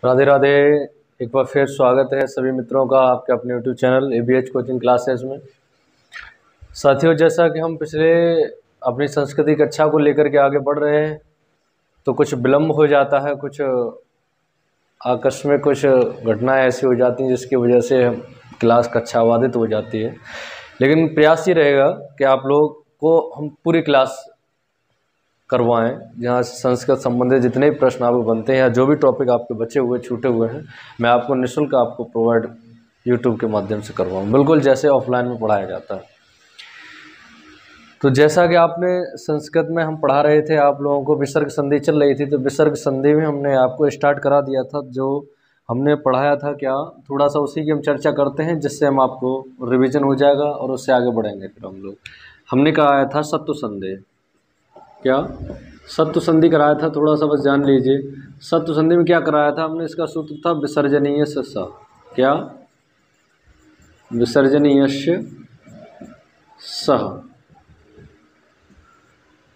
राधे राधे। एक बार फिर स्वागत है सभी मित्रों का आपके अपने YouTube channel ABH coaching classes में। साथियों, जैसा कि हम पिछले अपनी संस्कृति कक्षा को लेकर के आगे बढ़ रहे हैं तो कुछ विलम्ब हो जाता है, कुछ आकस्मिक कुछ घटनाएं ऐसी हो जाती हैं जिसकी वजह से क्लास कक्षा बाधित हो जाती है। लेकिन प्रयास ये रहेगा कि आप लोग को हम पूरी क्लास करवाएं, जहाँ संस्कृत संबंधित जितने भी प्रश्न आपको बनते हैं या जो भी टॉपिक आपके बचे हुए छूटे हुए हैं मैं आपको निःशुल्क आपको प्रोवाइड यूट्यूब के माध्यम से करवाऊँ, बिल्कुल जैसे ऑफलाइन में पढ़ाया जाता है। तो जैसा कि आपने संस्कृत में हम पढ़ा रहे थे, आप लोगों को विसर्ग संधि चल रही थी, तो विसर्ग संधि में हमने आपको स्टार्ट करा दिया था। जो हमने पढ़ाया था क्या, थोड़ा सा उसी की हम चर्चा करते हैं जिससे हम आपको रिवीजन हो जाएगा और उससे आगे बढ़ेंगे। फिर हम लोग हमने कहा था सत्व संधि, क्या सत्व संधि कराया था, थोड़ा सा बस जान लीजिए। सत्व संधि में क्या कराया था हमने, इसका सूत्र था विसर्जनीय से स, क्या विसर्जनीय सह।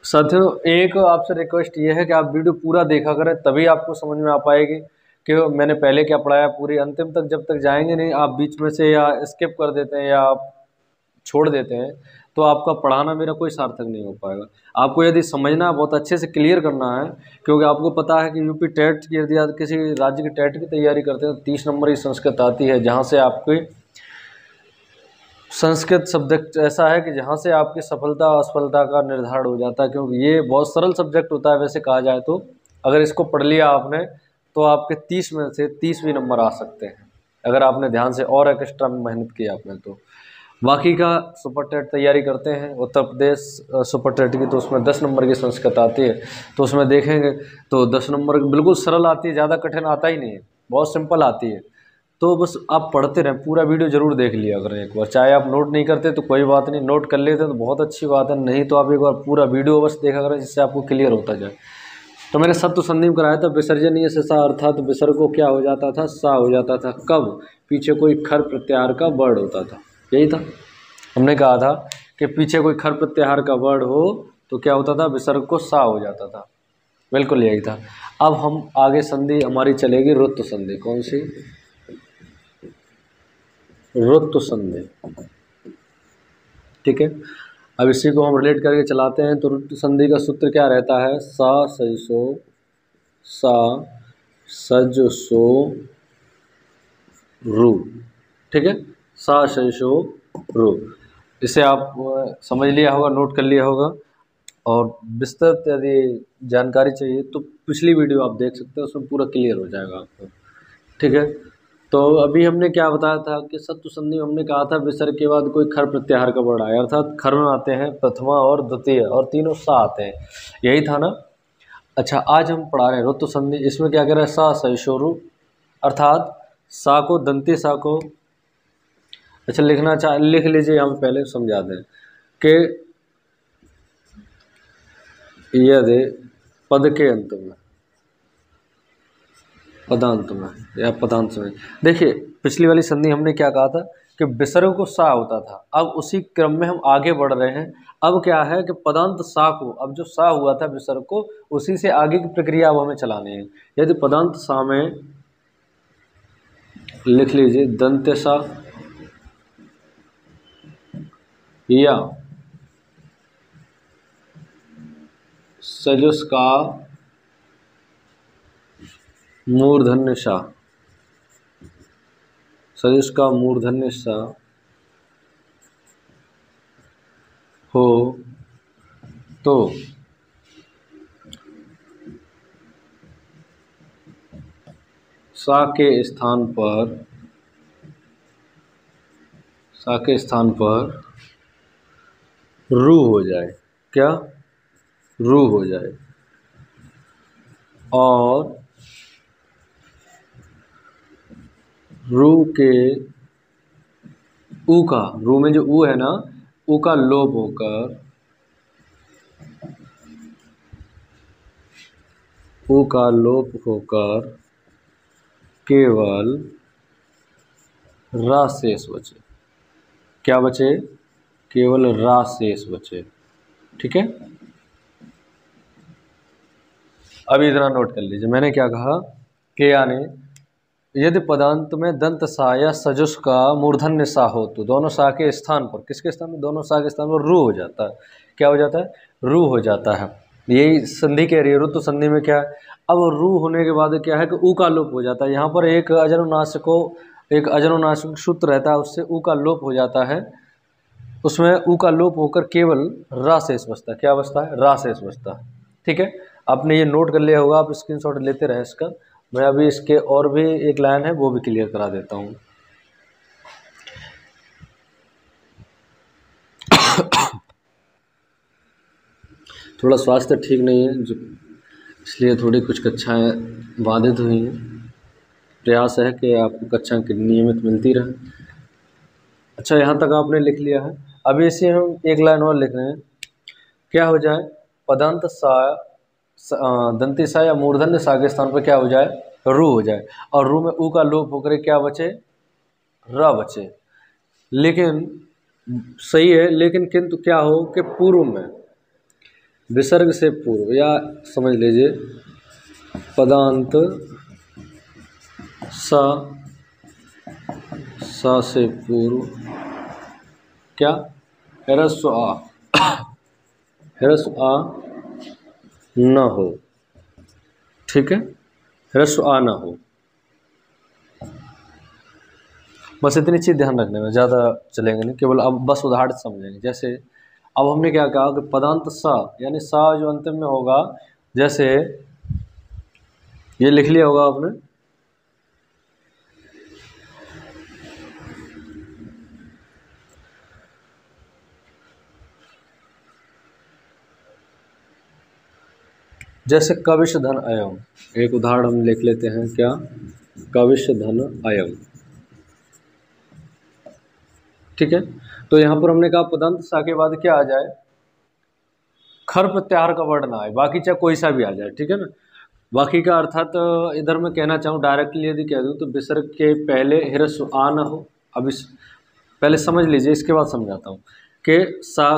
साथियों, एक आपसे रिक्वेस्ट ये है कि आप वीडियो पूरा देखा करें, तभी आपको समझ में आ पाएगी कि मैंने पहले क्या पढ़ाया। पूरी अंतिम तक जब तक जाएंगे नहीं, आप बीच में से या स्किप कर देते हैं या आप छोड़ देते हैं तो आपका पढ़ाना मेरा कोई सार्थक नहीं हो पाएगा। आपको यदि समझना है, बहुत अच्छे से क्लियर करना है, क्योंकि आपको पता है कि यूपी टेट की यदि आप किसी राज्य की टेट की तैयारी करते हैं तो 30 नंबर की संस्कृत आती है, जहाँ से आपकी संस्कृत सब्जेक्ट ऐसा है कि जहाँ से आपकी सफलता असफलता का निर्धारण हो जाता है, क्योंकि ये बहुत सरल सब्जेक्ट होता है। वैसे कहा जाए तो अगर इसको पढ़ लिया आपने तो आपके 30 में से 30 भी नंबर आ सकते हैं, अगर आपने ध्यान से और एक्स्ट्रा मेहनत की आपने तो। बाकी का सुपर टेट तैयारी करते हैं उत्तर प्रदेश सुपर टेट की, तो उसमें 10 नंबर की संस्कृत आती है, तो उसमें देखेंगे तो 10 नंबर बिल्कुल सरल आती है, ज़्यादा कठिन आता ही नहीं है, बहुत सिंपल आती है। तो बस आप पढ़ते रहें, पूरा वीडियो ज़रूर देख लिया अगर एक बार, चाहे आप नोट नहीं करते तो कोई बात नहीं, नोट कर लेते तो बहुत अच्छी बात है, नहीं तो आप एक बार पूरा वीडियो बस देखा करें जिससे आपको क्लियर होता जाए। तो मैंने सत्व संधि में कराया था विसर्जनीय से सा, अर्थात विसर्ग को क्या हो जाता था, सा हो जाता था। कब? पीछे कोई खर प्रत्याहार का वर्ड होता था, यही था। हमने कहा था कि पीछे कोई खर प्रत्याहार का वर्ड हो तो क्या होता था, विसर्ग को सा हो जाता था, बिल्कुल यही था। अब हम आगे संधि हमारी चलेगी रुत्व संधि। कौन सी? रुत्व संधि, ठीक है। अब इसी को हम रिलेट करके चलाते हैं। तो रुत्व संधि का सूत्र क्या रहता है, सा सजसो सा सजसो रू, ठीक है, सा सजसो रू। इसे आप समझ लिया होगा, नोट कर लिया होगा, और विस्तृत यदि जानकारी चाहिए तो पिछली वीडियो आप देख सकते हैं, उसमें पूरा क्लियर हो जाएगा आपको, ठीक है। तो अभी हमने क्या बताया था कि सत्व संधि में हमने कहा था विसर्ग के बाद कोई खर प्रत्याहार का वर्ड आया, अर्थात खर में आते हैं प्रथमा और द्वितीय और तीनों सा आते हैं, यही था ना। अच्छा, आज हम पढ़ा रहे हैं रुत्व संधि। इसमें क्या कह रहा है, सा सहिष्णु, अर्थात सा को दंती सा को, अच्छा लिखना चाह लिख लीजिए, हम पहले समझा दें कि यदि पद के अंत में, पदांत में या पदांत में, देखिए पिछली वाली संधि हमने क्या कहा था कि विसर्ग को सा होता था, अब उसी क्रम में हम आगे बढ़ रहे हैं। अब क्या है कि पदांत सा को, अब जो सा हुआ था विसर्ग को, उसी से आगे की प्रक्रिया अब हमें चलानी है। यदि पदांत सा में लिख लीजिए दंत्य सा या सजुस का मूर्धन्य सा, सजुस का मूर्धन्य सा हो तो सा के स्थान पर, सा के स्थान पर रू हो जाए, क्या रू हो जाए, और रू के ऊ का, रू में जो ऊ है ना, ऊ का लोप होकर, ऊ का लोप होकर केवल रा शेष बचे। क्या बचे? केवल रा शेष बचे, ठीक है। अब इतना नोट कर लीजिए, मैंने क्या कहा कि यानी यदि पदांत में दंत सा या सजुष का मूर्धन्य सा हो तो दोनों सा के स्थान पर, किसके स्थान पर, दोनों सा के स्थान पर रू हो जाता है। क्या हो जाता है? रू हो जाता है। यही संधि कह रही है, ऋतु संधि में क्या है, अब रू होने के बाद क्या है कि ऊ का लोप हो जाता है। यहाँ पर एक अजनुनासिक सूत्र रहता है, उससे ऊ का लोप हो जाता है, उसमें ऊ का लोप होकर केवल रा शेष बचता है। क्या बचता है? रा शेष बचता है। ठीक है, आपने ये नोट कर लिया होगा, आप स्क्रीनशॉट लेते रहे इसका। मैं अभी इसके और भी एक लाइन है वो भी क्लियर करा देता हूँ। थोड़ा स्वास्थ्य ठीक नहीं है जो, इसलिए थोड़ी कुछ कक्षाएं बाधित हुई हैं। प्रयास है कि आपको कक्षा नियमित मिलती रहे। अच्छा, यहाँ तक आपने लिख लिया है। अभी इसे हम एक लाइन और लिख रहे हैं। क्या हो जाए? पदांत सा दंती सा या मूर्धन्य सा के स्थान पर क्या हो जाए? रू हो जाए, और रू में ऊ का लोप होकर क्या बचे? र बचे। लेकिन सही है, लेकिन किंतु क्या हो कि पूर्व में विसर्ग से पूर्व, या समझ लीजिए पदांत सा से पूर्व क्या? ह्रस्व आ न हो। ठीक है, ह्रस्व आ न हो। बस इतनी चीज़ ध्यान रखने में, ज़्यादा चलेंगे नहीं, केवल अब बस उदाहरण समझेंगे। जैसे अब हमने क्या कहा कि पदांत सा, यानी सा जो अंतिम में होगा, जैसे ये लिख लिया होगा आपने, जैसे कविश धन अयम, एक उदाहरण हम लिख लेते हैं। क्या? कविश धन अयम। ठीक है, तो यहाँ पर हमने कहा पदंत सा के बाद क्या आ जाए? खर प्रत्याहार का वर्ण ना आए, बाकी चाहे कोई सा भी आ जाए। ठीक है ना, बाकी का अर्थात इधर मैं कहना चाहूँ डायरेक्टली यदि कह दूँ तो विसर्ग के पहले ह्रस्व आ न हो। अब इस पहले समझ लीजिए, इसके बाद समझाता हूँ कि सा,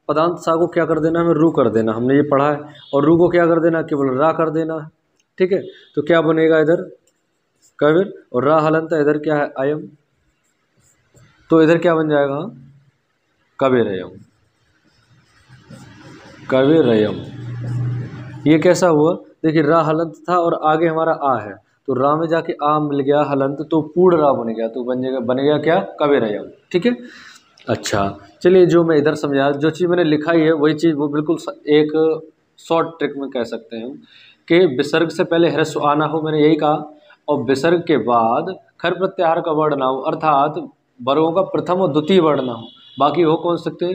पदांत सा को क्या कर देना, हमें रू कर देना, हमने ये पढ़ा है, और रू को क्या कर देना, केवल रा कर देना है। ठीक है, तो क्या बनेगा इधर? कविर, और रा हलंत, इधर क्या है? अयम। तो इधर क्या बन जाएगा? कविरयम। कविरयम। ये कैसा हुआ? देखिए, रा हलंत था और आगे हमारा आ है, तो रा में जाके आ मिल गया हलंत, तो पूर्ण रा बन गया, तो बन गया क्या? कविरयम। ठीक है, अच्छा चलिए, जो मैं इधर समझा, जो चीज़ मैंने लिखाई है वही चीज़, वो बिल्कुल एक शॉर्ट ट्रिक में कह सकते हैं कि विसर्ग से पहले ह्रस्व आना हो, मैंने यही कहा, और विसर्ग के बाद खर प्रत्याहार का वर्ण ना हो, अर्थात वर्गों का प्रथम और द्वितीय वर्ण ना हो। बाकी हो कौन सकते?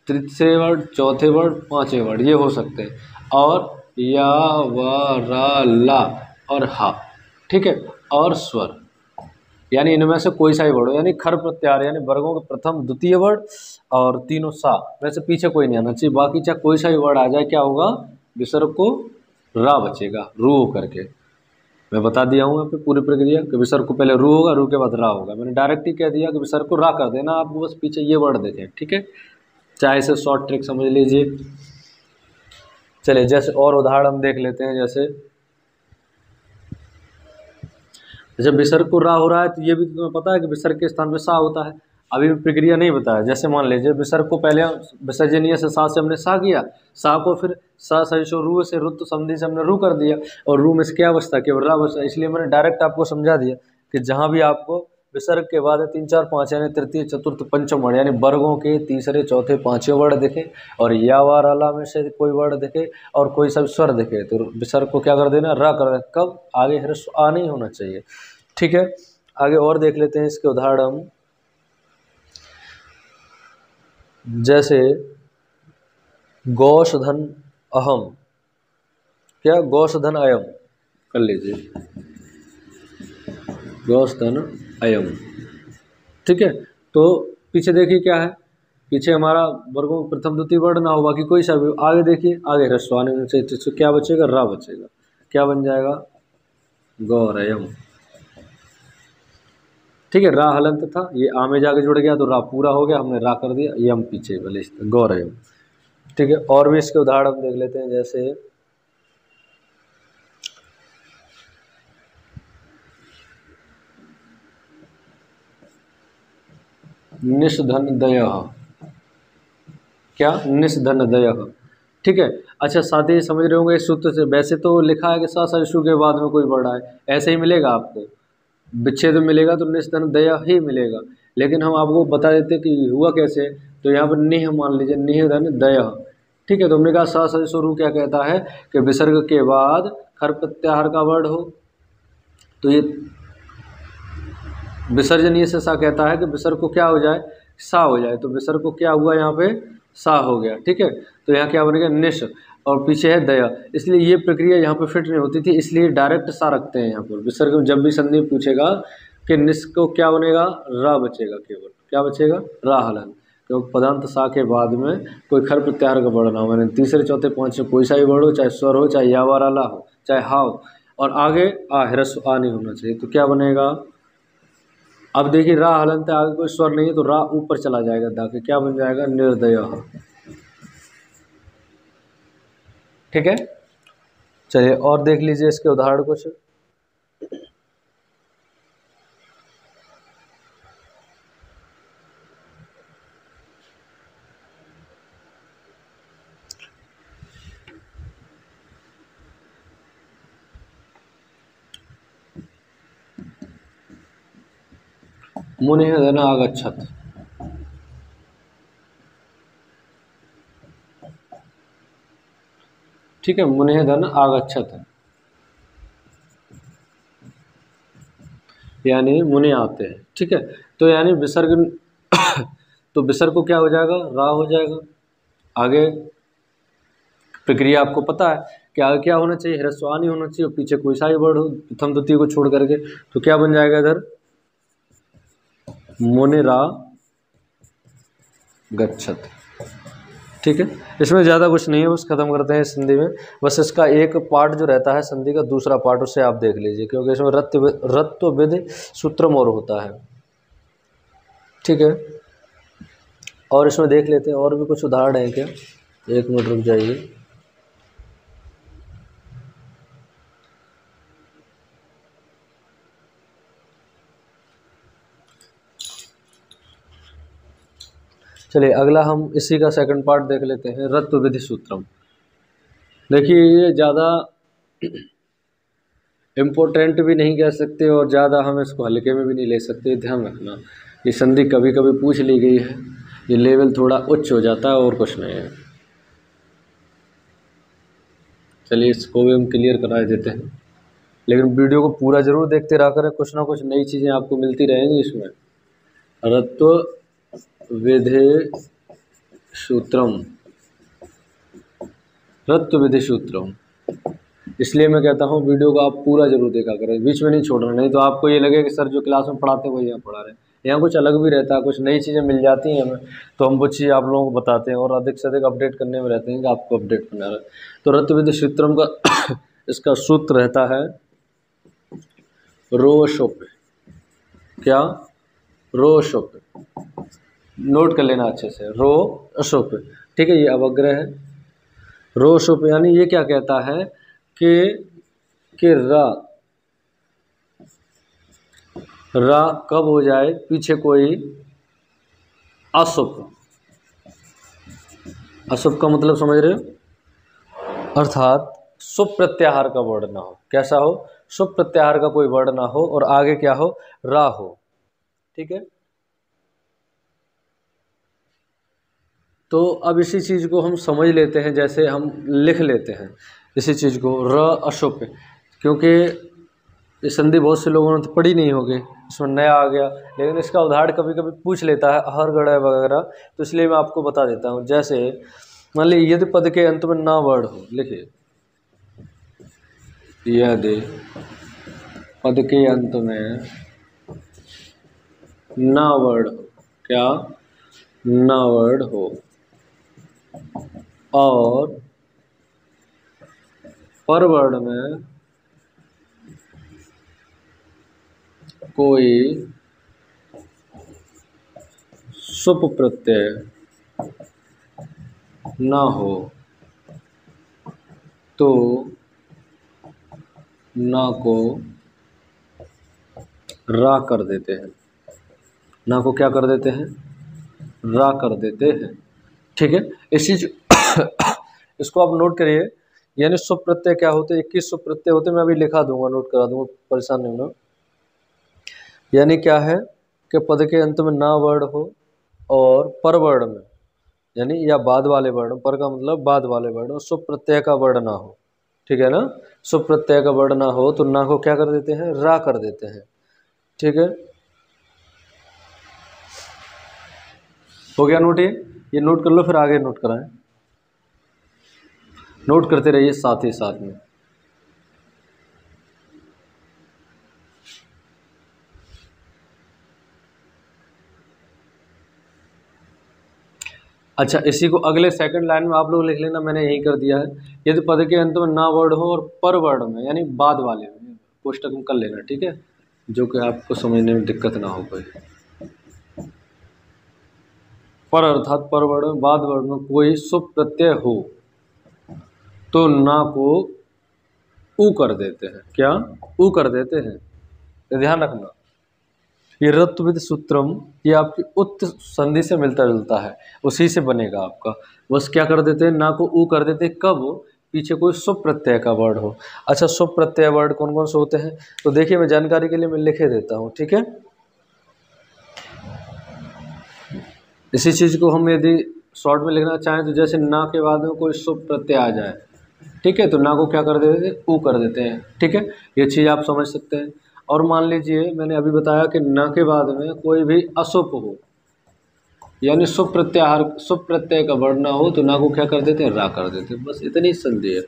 तृतीय वर्ण, चौथे वर्ण, पांचवें वर्ण, ये हो सकते हैं, और या, व, रा, ला और हा। ठीक है, और स्वर, यानी इनमें से कोई सा ही वर्ण, यानी खर प्रत्याहार, यानी वर्गों के प्रथम द्वितीय वर्ण और तीनों सा, वैसे पीछे कोई नहीं आना चाहिए। बाकी चाहे कोई सा ही वर्ण आ जाए, क्या होगा? विसर्ग को रा बचेगा, रू करके। मैं बता दिया हूँ यहाँ पे पूरी प्रक्रिया कि विसर्ग को पहले रू होगा, रू के बाद रा होगा। मैंने डायरेक्ट ही कह दिया कि विसर्ग को रा कर देना, आपको बस पीछे ये वर्ड देखें। ठीक है, चाहे इसे शॉर्ट ट्रिक समझ लीजिए। चलिए, जैसे और उदाहरण हम देख लेते हैं। जैसे जब विसर्ग को रा हो रहा है, तो ये भी तुम्हें पता है कि विसर्ग के स्थान पे सा होता है। अभी प्रक्रिया नहीं बताया। जैसे मान लीजिए विसर्ग को पहले विसर्जनीय से सा से हमने सा किया, सा को फिर सा सहिशो रू से रुत संधि से हमने रू कर दिया, और रू में से क्या बचता? केवल रा बचता। इसलिए मैंने डायरेक्ट आपको समझा दिया कि जहाँ भी आपको विसर्ग के बाद 3 4 5 यानी तृतीय चतुर्थ पंचम वर्ण, यानी वर्गों के तीसरे चौथे पांचवें वर्ण दिखे, और या वा राला में से कोई वर्ण दिखे, और कोई सब स्वर दिखे, तो विसर्ग को क्या कर देना? रा कर देना। कब? आगे ह्रस्व आ नहीं होना चाहिए। ठीक है, आगे और देख लेते हैं इसके उदाहरण। जैसे गौषधन अहम, क्या? गौषधन अयम कर लीजिए, गौषधन अयम। ठीक है, तो पीछे देखिए क्या है, पीछे हमारा वर्गों में प्रथम द्वितीय वर्ण ना हो, बाकी कोई सा भी। आगे देखिए, आगे ह्रस्व आने में चाहिए, तो क्या बचेगा? रा बचेगा। क्या बन जाएगा? गौरयम। ठीक है, रा हलंत था, ये आ में जाके जुड़ गया, तो रा पूरा हो गया, हमने रा कर दिया, यम पीछे भले गौरयम। ठीक है, और भी इसके उदाहरण देख लेते हैं। जैसे निषधनदयः, क्या निषधनदयः, ठीक है। अच्छा साथ ही समझ रहे होंगे इस सूत्र से, वैसे तो लिखा है कि सा सरिसु के बाद में कोई वर्ड आए, ऐसे ही मिलेगा आपको, विच्छेद मिलेगा तो निषधनदयः ही मिलेगा, लेकिन हम आपको बता देते कि हुआ कैसे। तो यहाँ पर निह मान लीजिए, निषधनदयः, ठीक है। तो हमने कहा सा सरिसु रु क्या कहता है कि विसर्ग के बाद खर प्रत्याहार का वर्ड हो, तो ये विसर्जनीय से सा कहता है कि विसर्ग को क्या हो जाए, सा हो जाए, तो विसर्ग को क्या हुआ यहाँ पे, सा हो गया, ठीक है। तो यहाँ क्या बनेगा, निश, और पीछे है दया, इसलिए ये प्रक्रिया यहाँ पे फिट नहीं होती थी, इसलिए डायरेक्ट सा रखते हैं यहाँ पर। विसर्ग में जब भी संधि पूछेगा कि निश को क्या बनेगा, रा बचेगा, केवल क्या बचेगा, रा हलन, क्योंकि पदांत सा के बाद में कोई खर प्रत्याहार का वर्ण ना हो, मैंने तीसरे चौथे पांचवें कोई सा ही वर्ण हो, चाहे स्वर हो, चाहे या वाला ला हो, चाहे हाव, और आगे आ ह्रस्व आ नहीं होना चाहिए, तो क्या बनेगा। अब देखिए रा हलंत आगे कोई स्वर नहीं है, तो रा ऊपर चला जाएगा दा के, क्या बन जाएगा, निर्दय, ठीक है। चलिए और देख लीजिए इसके उदाहरण कुछ। मुनिः धन आगच्छत्, ठीक है, मुनिः धन आगच्छत्, यानी मुनि आते हैं, ठीक है। तो यानी विसर्ग तो विसर्ग को क्या हो जाएगा, रा हो जाएगा। आगे प्रक्रिया आपको पता है कि आगे क्या होना चाहिए, ह्रस्व आ नहीं होना चाहिए, और पीछे कोई सा ही वर्ड हो प्रथम द्वितीय को छोड़ करके, तो क्या बन जाएगा इधर, मुनिरा गच्छत, ठीक है। इसमें ज़्यादा कुछ नहीं है, बस खत्म करते हैं इस संधि में। बस इसका एक पार्ट जो रहता है संधि का, दूसरा पार्ट उसे आप देख लीजिए, क्योंकि इसमें रत्व विधि सूत्रम और होता है, ठीक है। और इसमें देख लेते हैं और भी कुछ उदाहरण है क्या, एक मिनट रुक जाइए। चलिए अगला हम इसी का सेकंड पार्ट देख लेते हैं, रत्व विधि सूत्रम। देखिए ये ज़्यादा इम्पोर्टेंट भी नहीं कह सकते और ज़्यादा हम इसको हल्के में भी नहीं ले सकते, ध्यान रखना। ये संधि कभी कभी पूछ ली गई है, ये लेवल थोड़ा उच्च हो जाता है और कुछ नहीं है। चलिए इसको भी हम क्लियर करा देते हैं, लेकिन वीडियो को पूरा ज़रूर देखते रहा करें, कुछ ना कुछ नई चीज़ें आपको मिलती रहेंगी इसमें। रत्व विधि सूत्रम, रत्व विधि सूत्रम, इसलिए मैं कहता हूँ वीडियो को आप पूरा जरूर देखा करें, बीच में नहीं छोड़ना, नहीं तो आपको ये लगे कि सर जो क्लास में पढ़ाते हैं वही यहाँ पढ़ा रहे हैं। यहाँ कुछ अलग भी रहता है, कुछ नई चीज़ें मिल जाती हैं हमें, तो हम वो चीज़ आप लोगों को बताते हैं और अधिक से अधिक अपडेट करने में रहते हैं कि आपको अपडेट करना है। तो रत्व विधि सूत्रम का इसका सूत्र रहता है रो शोप, क्या, रो शोप, नोट कर लेना अच्छे से, रो शोप, ठीक है। ये अवग्रह है, रो शोप, यानी ये क्या कहता है कि रा कब हो जाए, पीछे कोई अशुभ, अशुभ का मतलब समझ रहे हो, अर्थात शुभ प्रत्याहार का वर्ड ना हो, कैसा हो, शुभ प्रत्याहार का कोई वर्ड ना हो और आगे क्या हो, रा हो, ठीक है। तो अब इसी चीज़ को हम समझ लेते हैं, जैसे हम लिख लेते हैं इसी चीज़ को, र अशुभ, क्योंकि ये संधि बहुत से लोगों ने तो पढ़ी नहीं होगी, इसमें नया आ गया, लेकिन इसका उदाहरण कभी कभी पूछ लेता है हर गढ़ वगैरह, तो इसलिए मैं आपको बता देता हूँ। जैसे मान लीजिए यदि पद के अंत में ना वर्ड हो, लिखिए यदि पद के अंत में ना वर्ड हो, क्या, ना वर्ड हो, और पर वर्ड में कोई सुप प्रत्यय ना हो, तो ना को रा कर देते हैं, ना को क्या कर देते हैं, रा कर देते हैं। ठीक है, इस चीज इसको आप नोट करिए। यानी सुप प्रत्यय क्या होते हैं, 21 सुप प्रत्यय होते हैं, मैं अभी लिखा दूंगा, नोट करा दूंगा, परेशान नहीं होना। यानी क्या है कि पद के अंत में ना वर्ण हो और पर वर्ण में, यानी या बाद वाले वर्ण, पर का मतलब बाद वाले वर्ण, और सुप प्रत्यय का वर्ण ना हो। ठीक है ना, सुप प्रत्यय का वर्ण ना हो तो ना को क्या कर देते हैं, रा कर देते हैं। ठीक है, हो गया नोट, ये नोट कर लो, फिर आगे नोट कराएं, नोट करते रहिए साथ ही साथ में। अच्छा, इसी को अगले सेकंड लाइन में आप लोग लिख लेना, मैंने यही कर दिया है। यदि पद के अंत में ना वर्ण हो और पर वर्ण में, यानी बाद वाले में, कोष्टक में कर लेना। ठीक है, जो कि आपको समझने में दिक्कत ना हो कोई। पर अर्थात पर वर्ण में, बाद वर्ण में कोई सुप प्रत्यय हो तो ना को ऊ कर देते हैं। क्या, ऊ कर देते हैं, तो ध्यान रखना। ये रत्विद सूत्रम, ये आपकी उत संधि से मिलता जुलता है, उसी से बनेगा आपका। बस क्या कर देते हैं, ना को ऊ कर देते हैं, कब, पीछे कोई सुप प्रत्यय का वर्ड हो। अच्छा, सुप प्रत्यय वर्ड कौन कौन से होते हैं, तो देखिए मैं जानकारी के लिए मैं लिखे देता हूँ। ठीक है, इसी चीज को हम यदि शॉर्ट में लिखना चाहें तो जैसे ना के बाद में कोई सुप प्रत्यय आ जाए, ठीक है, तो ना को क्या कर देते हैं, ऊ कर देते हैं। ठीक है, ये चीज़ आप समझ सकते हैं। और मान लीजिए मैंने अभी बताया कि ना के बाद में कोई भी अशुप हो, यानी सुप प्रत्याहार, सुप प्रत्यय का वर्ण ना हो तो ना को क्या कर देते हैं, रा कर देते हैं। बस इतनी संधि है।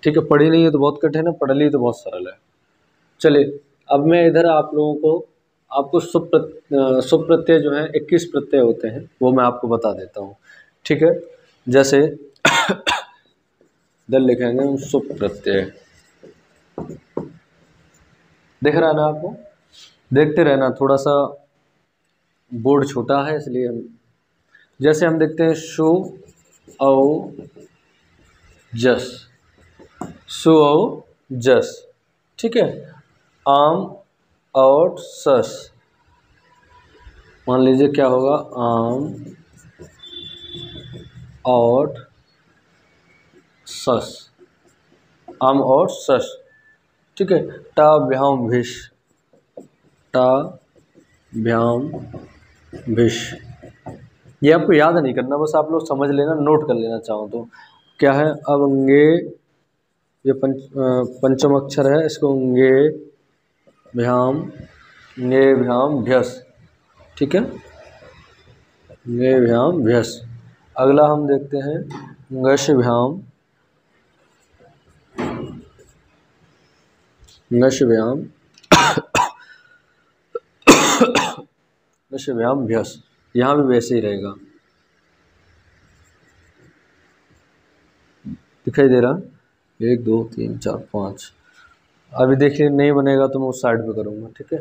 ठीक है, पढ़ी नहीं है तो बहुत कठिन है, पढ़ ली तो बहुत सरल है। चलिए, अब मैं इधर आप लोगों को, आपको सुप प्रत्यय जो है 21 प्रत्यय होते हैं, वो मैं आपको बता देता हूँ। ठीक है, जैसे इधर लिखेंगे हम सुप प्रत्यय, दिख रहा है ना आपको, देखते रहना, थोड़ा सा बोर्ड छोटा है इसलिए हम, जैसे हम देखते हैं शु औ जस, सु औ जस। ठीक है, आम और सस, मान लीजिए क्या होगा, आम और सस, आम और सस। ठीक है, टा भ्याम भिष, टा भ्याम भिष, ये आपको याद नहीं करना, बस आप लोग समझ लेना, नोट कर लेना चाहो तो। क्या है, अब अंगे, ये पंचम अक्षर है, इसको अंगे भ्याम, ङे भ्याम भ्यस। ठीक है, ङे भ्याम भ्यस। अगला हम देखते हैं ngश भ्याम, ngश भ्याम ngश भ्याम भ्यस, यहाँ भी वैसे ही रहेगा, दिखाई दे रहा, 1 2 3 4 5। अभी देखिए नहीं बनेगा तो मैं उस साइड पे करूँगा। ठीक है,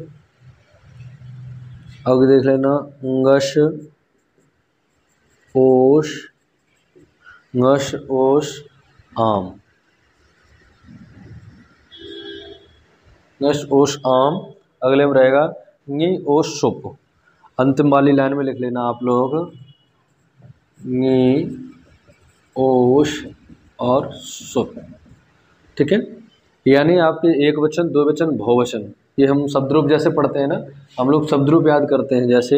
अब देख लेना, ngश ओश, ngश ओश आम, ngश ओश आम। अगले में रहेगा ङी ओश सुप, अंतिम वाली लाइन में लिख लेना आप लोग, ङी ओश और सुप। ठीक है, यानी आपके एक वचन, दो वचन, बहुवचन, ये हम शब्दरूप जैसे पढ़ते हैं ना, हम लोग शब्दरूप याद करते हैं, जैसे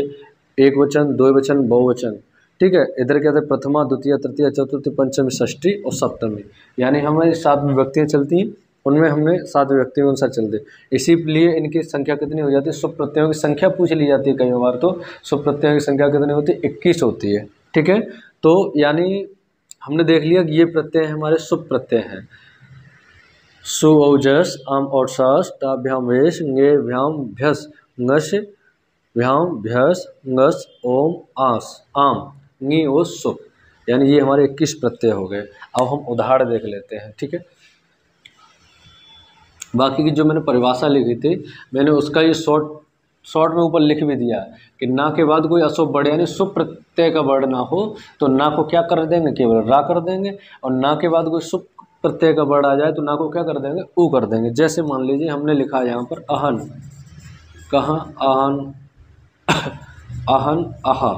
एक वचन, दो वचन, बहुवचन। ठीक है, इधर क्या था, प्रथमा, द्वितीय, तृतीय, चतुर्थी, पंचमी, षष्ठी और सप्तमी, यानी हमें 7 विभक्तियाँ चलती हैं, उनमें हमने 7 विभक्तियों के अनुसार चलते, इसीलिए इनकी संख्या कितनी हो जाती है, सुप प्रत्ययों की संख्या पूछ ली जाती है कई बार, तो सुप प्रत्ययों की संख्या कितनी होती है, 21 होती है। ठीक है, तो यानी हमने देख लिया कि ये प्रत्यय हमारे सुप प्रत्यय हैं, सु औ जस, आम और सस, टा भ्याम वेश, ङे भ्याम भ्यस, ngश भ्याम भ्यस, ngस ओम आस आम, ङी ओ सुप, यानी ये हमारे 21 प्रत्यय हो गए। अब हम उदाहरण देख लेते हैं। ठीक है, बाकी की जो मैंने परिभाषा लिखी थी, मैंने उसका ये शॉर्ट में ऊपर लिख भी दिया कि ना के बाद कोई अशुभ वर्ण, यानी सुप प्रत्यय का वर्ण ना हो तो ना को क्या कर देंगे, केवल रा कर देंगे, और ना के बाद कोई सुप प्रत्यय का वर्ण आ जाए तो ना को क्या कर देंगे, ऊ कर देंगे। जैसे मान लीजिए हमने लिखा है यहाँ पर अहन, कहाँ, अहन, अहन, आहा।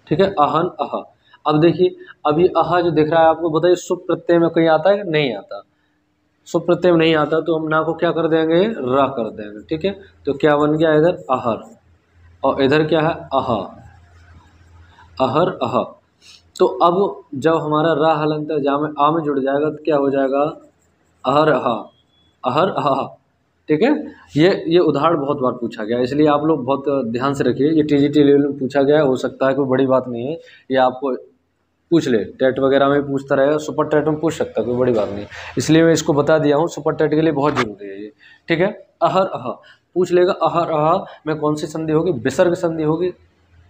ठीक है, अहन अह। अब देखिए, अभी अह जो दिख रहा है आपको, बताइए सुप प्रत्यय में कहीं आता है कि नहीं आता? सुप प्रत्यय में नहीं आता, तो हम ना को क्या कर देंगे, रा कर देंगे। ठीक है, तो क्या बन गया इधर आहर, और इधर क्या है अह, अहर अह। तो अब जब हमारा रा हलंत है जहाँ में आ में जुड़ जाएगा तो क्या हो जाएगा, अहर अहा, अहर अहा। ठीक है, ये उदाहरण बहुत बार पूछा गया है, इसलिए आप लोग बहुत ध्यान से रखिए। ये टीजीटी लेवल में पूछा गया है, हो सकता है कोई बड़ी बात नहीं है, ये आपको पूछ ले, टेट वगैरह में पूछता रहेगा, सुपर टेट में पूछ सकता है, कोई बड़ी बात नहीं, इसलिए मैं इसको बता दिया हूँ, सुपर टेट के लिए बहुत जरूरी है ये। ठीक है, अहर अहा पूछ लेगा, अहर अहा में कौन सी संधि होगी, विसर्ग संधि होगी,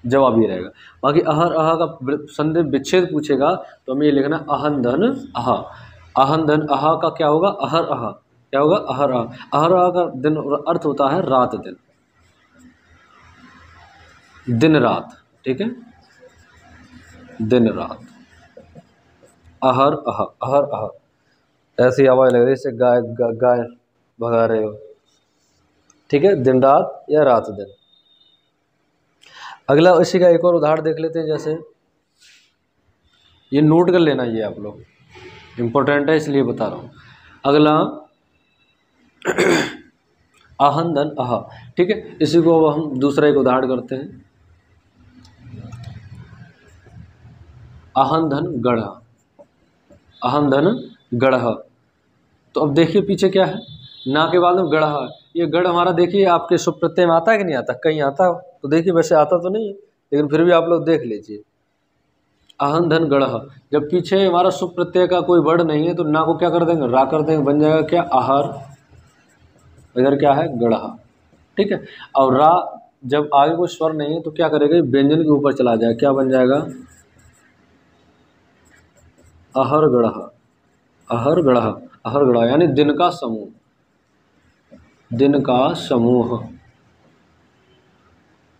जवाब ये रहेगा। बाकी अहर अहा का संधि विच्छेद पूछेगा तो हमें ये लिखना अहन धन अहा, अहन धन अहा का क्या होगा, अहर अहा, क्या होगा अहर अहा। अहर अहा का दिन अर्थ होता है रात दिन, दिन रात। ठीक है, दिन रात, अहर अहा, अहर अहा। ऐसी आवाज लग रही है जैसे गाय गाय भगा रहे हो। ठीक है, दिन रात या रात दिन। अगला इसी का एक और उदाहरण देख लेते हैं, जैसे ये नोट कर लेना, ये आप लोग इम्पोर्टेंट है इसलिए बता रहा हूँ। अगला आहन धन अहा। ठीक है, इसी को अब हम दूसरा एक उदाहरण करते हैं, आहन धन गढ़, आहन धन गढ़। तो अब देखिए पीछे क्या है, ना के बाद में गढ़, ये गढ़ हमारा देखिए आपके सुप प्रत्यय में आता है कि नहीं आता, कहीं आता हो तो देखिए, वैसे आता तो नहीं है लेकिन फिर भी आप लोग देख लीजिए, आहन धन गढ़। जब पीछे हमारा सुप प्रत्यय का कोई वर्ड नहीं है तो ना को क्या कर देंगे, रा कर देंगे, बन जाएगा क्या आहार, इधर क्या है गढ़ा। ठीक है, और रा जब आगे कोई स्वर नहीं है तो क्या करेगा, व्यंजन के ऊपर चला जाएगा, क्या बन जाएगा अहर गढ़ा, अहर गढ़ा, अहर गढ़ा यानी दिन का समूह, दिन का समूह।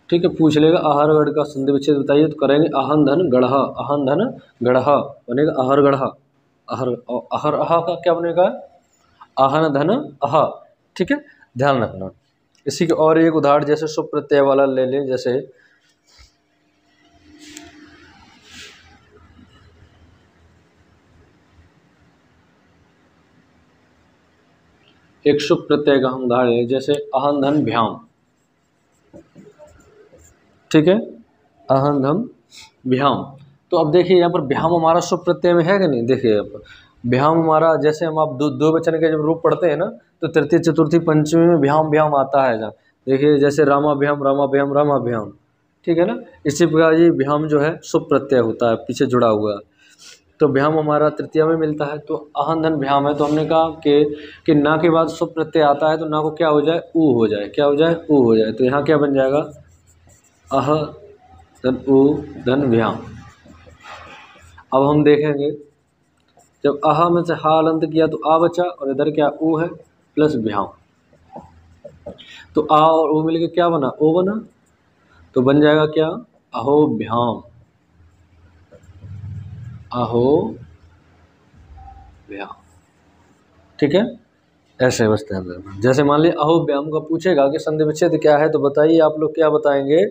ठीक है, पूछ लेगा आहार गढ़ का संधि विच्छेद बताइए, तो करेंगे आहन धन गढ़ा, आहन धन गढ़ा बनेगा अहर गढ़ा, अहर, अहर अहा का क्या बनेगा, आहन धन अहा। ठीक है, ध्यान रखना। इसी के और एक उदाहरण जैसे सुप प्रत्यय वाला ले लें, जैसे एक सुप प्रत्यय का हम उदाहरण लें, जैसे आहन धन भ्याम। ठीक है, आहन धन भ्याम। तो अब देखिए यहाँ पर भ्याम हमारा सुप प्रत्यय में है कि नहीं, देखिए यहाँ पर भ्याम हमारा, जैसे हम आप दो वचन के जब रूप पढ़ते हैं ना, तो तृतीय चतुर्थी पंचमी में भ्याम भ्याम आता है जहाँ, देखिए जैसे रामाभ्याम रामाभ्याम रामाभ्याम। ठीक है ना, इसी प्रकार ये भ्याम जो है सुप प्रत्यय होता है, पीछे जुड़ा हुआ है, तो भ्याम हमारा तृतीया में मिलता है, तो आहन धन भ्याम है। तो हमने कहा कि ना के बाद सुप प्रत्यय आता है तो ना को क्या हो जाए, ऊ हो जाए, क्या हो जाए, ऊ हो जाए। तो यहाँ क्या बन जाएगा, अह धन ऊ धन भ्याम। अब हम देखेंगे जब आहा में से हा अलंत किया तो आ बचा, और इधर क्या ऊ है प्लस भ्याम, तो आ और ऊ मिलके क्या बना, ओ बना, तो बन जाएगा क्या, अहो भ्याम, अहो भ्याम। ठीक है, ऐसे बस ध्यान रखना। जैसे मान लीजिए अहो व्याम का पूछेगा कि संधि विच्छेद क्या है, तो बताइए आप लोग क्या बताएंगे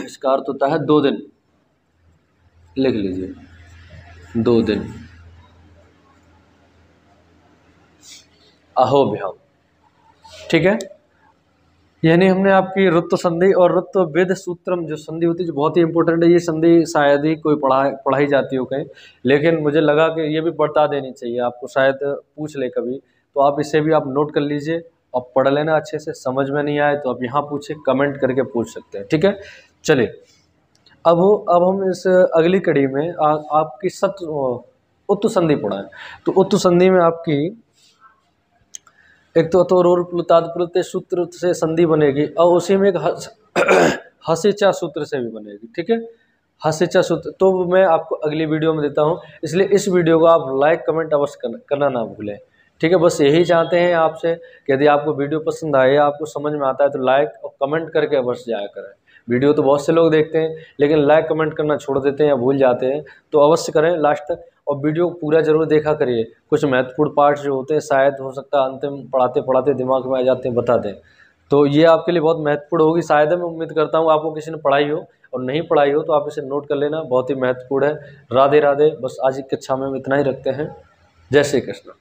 इसका अर्थ होता है 2 दिन, लिख लीजिए 2 दिन, अहो भ्याम। ठीक है, यानी हमने आपकी ऋतु संधि और ऋतु वेद सूत्रम जो संधि होती है, जो बहुत ही इंपॉर्टेंट है, ये संधि शायद ही कोई पढ़ाई जाती हो कहीं, लेकिन मुझे लगा कि ये भी बता देनी चाहिए आपको, शायद पूछ ले कभी, तो आप इसे भी आप नोट कर लीजिए और पढ़ लेना अच्छे से। समझ में नहीं आए तो आप यहाँ पूछे, कमेंट करके पूछ सकते हैं। ठीक है, चलिए अब हम इस अगली कड़ी में आपकी उत्तु संधि पढ़ाएं। तो उत्तु संधि में आपकी एक तो प्लुताद सूत्र से संधि बनेगी, और उसी में एक हसीचा सूत्र से भी बनेगी। ठीक है, हसीचा सूत्र तो मैं आपको अगली वीडियो में देता हूं, इसलिए इस वीडियो को आप लाइक कमेंट अवश्य करना ना भूलें। ठीक है, बस यही चाहते हैं आपसे कि यदि आपको वीडियो पसंद आए, आपको समझ में आता है, तो लाइक और कमेंट करके अवश्य जाया करें। वीडियो तो बहुत से लोग देखते हैं लेकिन लाइक कमेंट करना छोड़ देते हैं या भूल जाते हैं, तो अवश्य करें लास्ट तक, और वीडियो को पूरा जरूर देखा करिए। कुछ महत्वपूर्ण पार्ट जो होते हैं शायद हो सकता है अंतिम पढ़ाते पढ़ाते दिमाग में आ जाते हैं, बता दें, तो ये आपके लिए बहुत महत्वपूर्ण होगी, शायद मैं उम्मीद करता हूँ आपको किसी ने पढ़ाई हो, और नहीं पढ़ाई हो तो आप इसे नोट कर लेना, बहुत ही महत्वपूर्ण है। राधे राधे। बस आज की कक्षा में हम इतना ही रखते हैं। जय श्री कृष्ण।